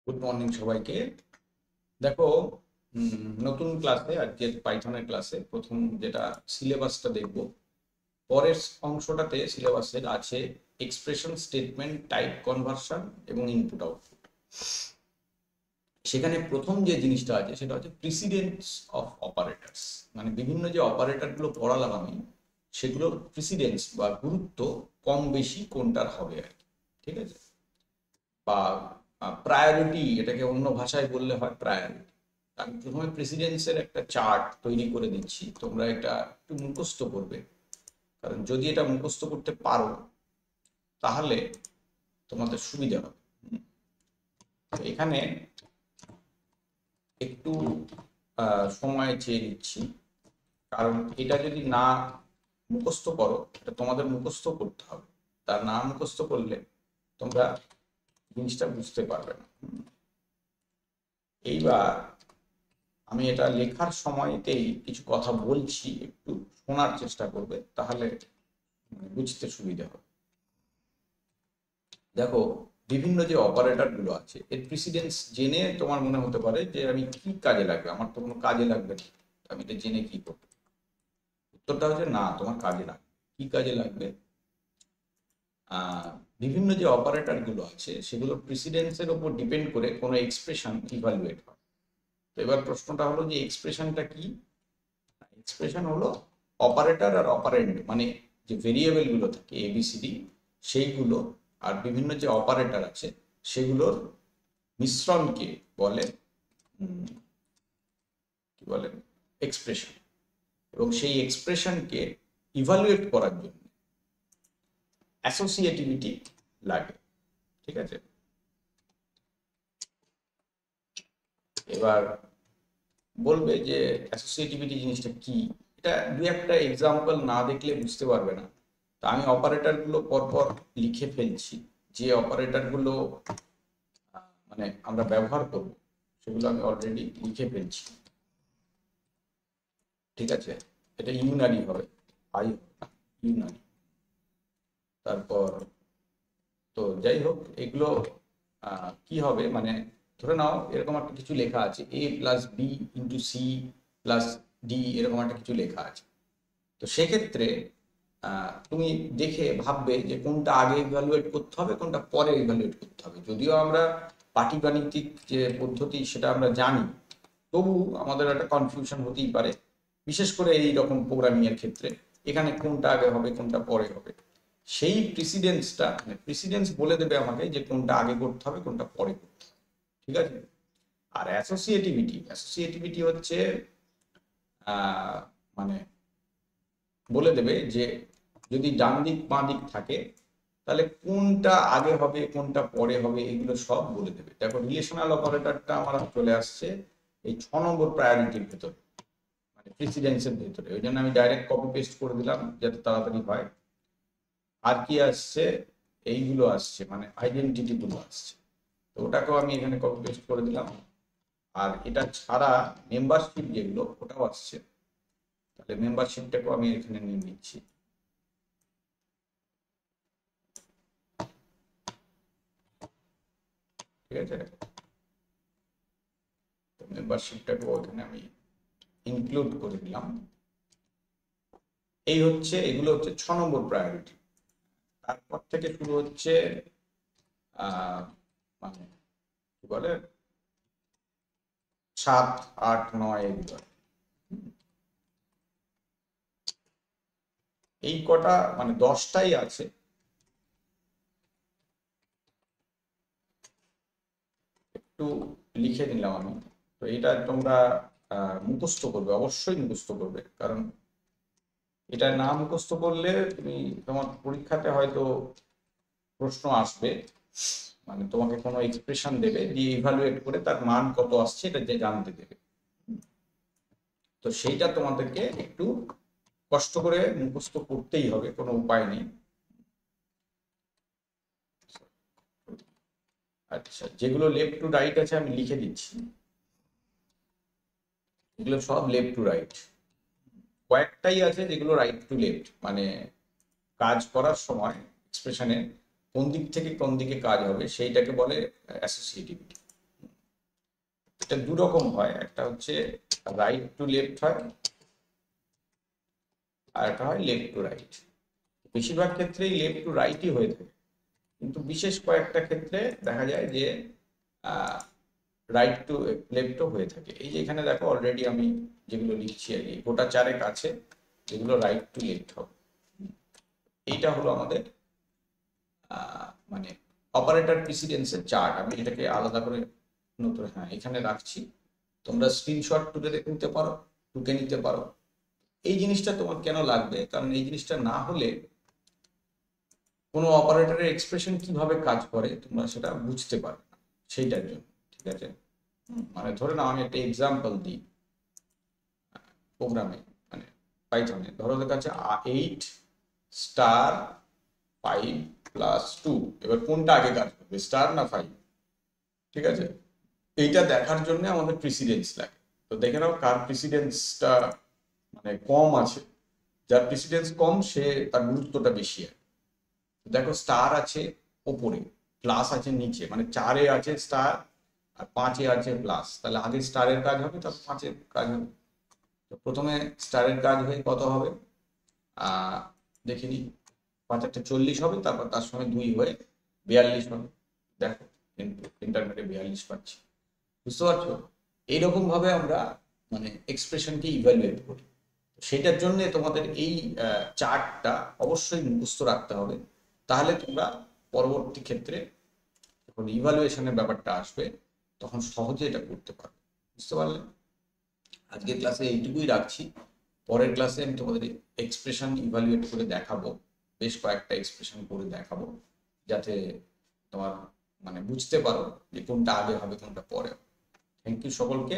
Good morning সবাইকে। দেখো, নতুন ক্লাসে আজকের পাইথনের ক্লাসে প্রথম যেটা সিলেবাসটা দেখব। পরের অংশটাতে সিলেবাসের আছে এক্সপ্রেশন, স্টেটমেন্ট, টাইপ কনভার্সন এবং ইনপুট আউটপুট। সেখানে প্রথম যে জিনিসটা আছে সেটা হচ্ছে প্রিসিডেন্স অফ অপারেটরস, মানে বিভিন্ন যে অপারেটরগুলো পড়ালাম আমি, সেগুলোর প্রিসিডেন্স বা গুরুত্ব কম বেশি কোনটার হবে আর কি। ঠিক আছে? বা প্রায়োরিটি, এটাকে অন্য ভাষায় বললে হয় প্রায়োরিটি। আমি প্রথমে প্রেসিডেন্সের একটা চার্ট তৈরি করে দিচ্ছি, তোমরা এটা একটু মুখস্থ করবে। কারণ যদি এটা মুখস্থ করতে পারো তাহলে তোমাদের সুবিধা হবে। তো এখানে একটু সময় চেয়ে নিচ্ছি, কারণ এটা যদি না মুখস্থ করো, এটা তোমাদের মুখস্থ করতে হবে। তার না মুখস্থ করলে তোমরা জিনিসটা বুঝতে পারবে না। এইবার আমি এটা লেখার সময়তেই কিছু কথা বলছি, একটু শোনার চেষ্টা করবে, তাহলে বুঝতে সুবিধা হবে। দেখো, বিভিন্ন যে অপারেটর গুলো আছে এর প্রিসিডেন্স জেনে তোমার মনে হতে পারে যে আমি কি কাজে লাগবে, আমার তো কোনো কাজে লাগবে না, আমি এটা জেনে কি করবো। উত্তরটা হচ্ছে না, তোমার কাজে লাগবে। কি কাজে লাগবে? আহ বিভিন্ন যে অপারেটর গুলো আছে সেগুলোর প্রিসিডেন্সের উপর ডিপেন্ড করে কোনো এক্সপ্রেশন ইভালুয়েট হয়। তো এবার প্রশ্নটা হলো যে এক্সপ্রেশনটা কি। এক্সপ্রেশন হলো অপারেটর আর অপারেন্ড, মানে যে ভেরিয়েবল গুলো থাকে এবিসিডি, সেইগুলো আর বিভিন্ন যে অপারেটর আছে সেগুলোর মিশ্রণকে বলে কি বলে এক্সপ্রেশন। এবং সেই এক্সপ্রেশনকে ইভালুয়েট করার জন্য অ্যাসোসিয়েটিভিটি লাগে। ঠিক আছে? এবার বলবে যে অ্যাসোসিয়েটিভিটি জিনিসটা কি। এটা দু একটা এক্সাম্পল না দেখলে বুঝতে পারবে না। তা আমি অপারেটরগুলো পরপর লিখে ফেলছি, যে অপারেটরগুলো মানে আমরা ব্যবহার করব সেগুলো আমি অলরেডি লিখে ফেলছি। ঠিক আছে? এটা ইউনারি হবে, আই ইউনারি। তারপর তো যাই হোক, এগুলো কি হবে, মানে ধরে নাও এরকম একটা কিছু লেখা আছে, A plus B into C plus D, এরকম একটা কিছু লেখা আছে। তো সেক্ষেত্রে তুমি দেখে ভাববে যে কোনটা আগে ইভ্যালুয়েট করতে হবে, কোনটা পরে ইভ্যালুয়েট করতে হবে। যদিও আমরা পাটিগাণিতিক যে পদ্ধতি সেটা আমরা জানি, তবু আমাদের একটা কনফিউশন হতেই পারে, বিশেষ করে এই রকম প্রোগ্রামিং এর ক্ষেত্রে। এখানে কোনটা আগে হবে কোনটা পরে হবে, সেই প্রিসিডেন্সটা, মানে প্রিসিডেন্স বলে দেবে আমাকে যে কোনটা আগে করতে হবে কোনটা পরে করতে হবে। ঠিক আছে? আর অ্যাসোসিয়েটিভিটি, অ্যাসোসিয়েটিভিটি হচ্ছে মানে বলে দেবে যে যদি ডান দিক বাঁ দিক থাকে তাহলে কোনটা আগে হবে কোনটা পরে হবে, এগুলো সব বলে দেবে। দেখো, রিলেশনাল অপারেটরটা আমার চলে আসছে এই 6 নম্বর প্রায়োরিটির ভেতরে, মানে প্রিসিডেন্সের ভেতরে। ওই জন্য আমি ডাইরেক্ট কপি পেস্ট করে দিলাম যাতে তাড়াতাড়ি হয়। আর কি আসছে? এইগুলো আসছে, মানে আইডেন্টিটি গুলো আসছে। তো ওটাকেও আমি এখানে কপি পেস্ট করে দিলাম। আর এটা ছাড়া মেম্বারশিপ যেগুলো ওটাও আসছে, তাহলে মেম্বারশিপটাকেও আমি এখানে নিয়ে নিচ্ছি। ঠিক আছে? তো মেম্বারশিপটাকেও এখানে আমি ইনক্লুড করে দিলাম। এই হচ্ছে, এগুলো হচ্ছে 6 নম্বর প্রায়োরিটি। তারপর থেকে শুরু হচ্ছে মানে কি বলে 7, 8, 9 এগুলো। এই কটা মানে 10টাই আছে। একটু লিখে নিলাম আমি। তো এটা তোমরা মুখস্থ করবে, অবশ্যই মুখস্থ করবে, কারণ এটা না মুখস্থ করলে তুমি তোমার পরীক্ষাতে হয়তো প্রশ্ন আসবে, মানে তোমাকে কোনো এক্সপ্রেশন দেবে, দিয়ে ইভালুয়েট করে তার মান কত আসছে এটা যে জানতে দেবে। তো সেইটা তোমাদেরকে একটু কষ্ট করে মুখস্থ করতেই হবে, কোনো উপায় নেই। আচ্ছা, যেগুলো লেফট টু রাইট আছে আমি লিখে দিচ্ছি। এগুলো সব লেফট টু রাইট। কয়েকটাই আছে যেগুলো রাইট টু লেফট, মানে কাজ করার সময় এক্সপ্রেশনের কোন দিক থেকে কোন দিকে কাজ হবে সেইটাকে বলে অ্যাসোসিয়েটিভিটি। এটা দু রকম হয়, একটা হচ্ছে রাইট টু লেফট হয়, আর একটা হয় লেফট টু রাইট। বেশিরভাগ ক্ষেত্রেই লেফট টু রাইটই হয়ে থাকে, কিন্তু বিশেষ কয়েকটা ক্ষেত্রে দেখা যায় যে রাইট টু লেফটও হয়ে থাকে। এই যে এখানে দেখো অলরেডি আমি যেগুলো লিখছি আর কি, গোটা চারেক আছে যেগুলো রাইট টু লেফট হবে। এইটা হলো আমাদের মানে অপারেটর প্রিসিডেন্সের চার্ট। আমি এটাকে আলাদা করে নতুন, হ্যাঁ এখানে রাখছি, তোমরা স্ক্রিনশট তুলে রেখে নিতে পারো, টুকে নিতে পারো। এই জিনিসটা তোমার কেন লাগবে, কারণ এই জিনিসটা না হলে কোনো অপারেটরের এক্সপ্রেশন কিভাবে কাজ করে তোমরা সেটা বুঝতে পারবে না, সেইটার জন্য। ঠিক আছে, মানে ধরে নাও আমি একটা এক্সাম্পল দিই প্রোগ্রামে, মানে পাইথনে। ধরো ওদের কাছে 8 স্টার 5 প্লাস 2, এবার কোনটা আগে কাজ করবে, স্টার না 5? ঠিক আছে, এইটা দেখার জন্য আমাদের প্রিসিডেন্স লাগে। তো দেখে নাও কার প্রিসিডেন্সটা মানে কম আছে, যার প্রিসিডেন্স কম সে তার গুরুত্বটা বেশি আছে। দেখো স্টার আছে ওপরে, প্লাস আছে নিচে, মানে 4-এ আছে স্টার আর 5-এ আছে প্লাস, তাহলে আগে স্টারের কাজ হবে তারপর 5-এর কাজ হবে। তো প্রথমে স্টারের কাজ হয়ে কত হবে, দেখিনি, 5-8 40 হবে, তারপর তার সঙ্গে 2 হয়ে 42 হবে। দেখো ইন্টারনেটে 42 পাচ্ছি, বুঝতে পারছো? এইরকম ভাবে আমরা মানে এক্সপ্রেশনকে ইভ্যালুয়েট করি। সেটার জন্য তোমাদের এই চার্টটা অবশ্যই মুখস্থ রাখতে হবে, তাহলে তোমরা পরবর্তী ক্ষেত্রে যখন ইভ্যালুয়েশনের ব্যাপারটা আসবে তখন সহজে এটা করতে পারবে। বুঝতে পারলে? আজকের ক্লাসে এইটুকুই রাখছি, পরের ক্লাসে আমি তোমাদের এক্সপ্রেশন ইভ্যালুয়েট করে দেখাবো, বেশ কয়েকটা এক্সপ্রেশন করে দেখাবো, যাতে তোমার মানে বুঝতে পারো যে কোনটা আগে হবে কোনটা পরে। থ্যাংক ইউ সকলকে।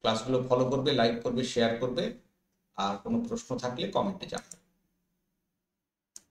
ক্লাসগুলো ফলো করবে, লাইক করবে, শেয়ার করবে, আর কোনো প্রশ্ন থাকলে কমেন্টে জানাবে।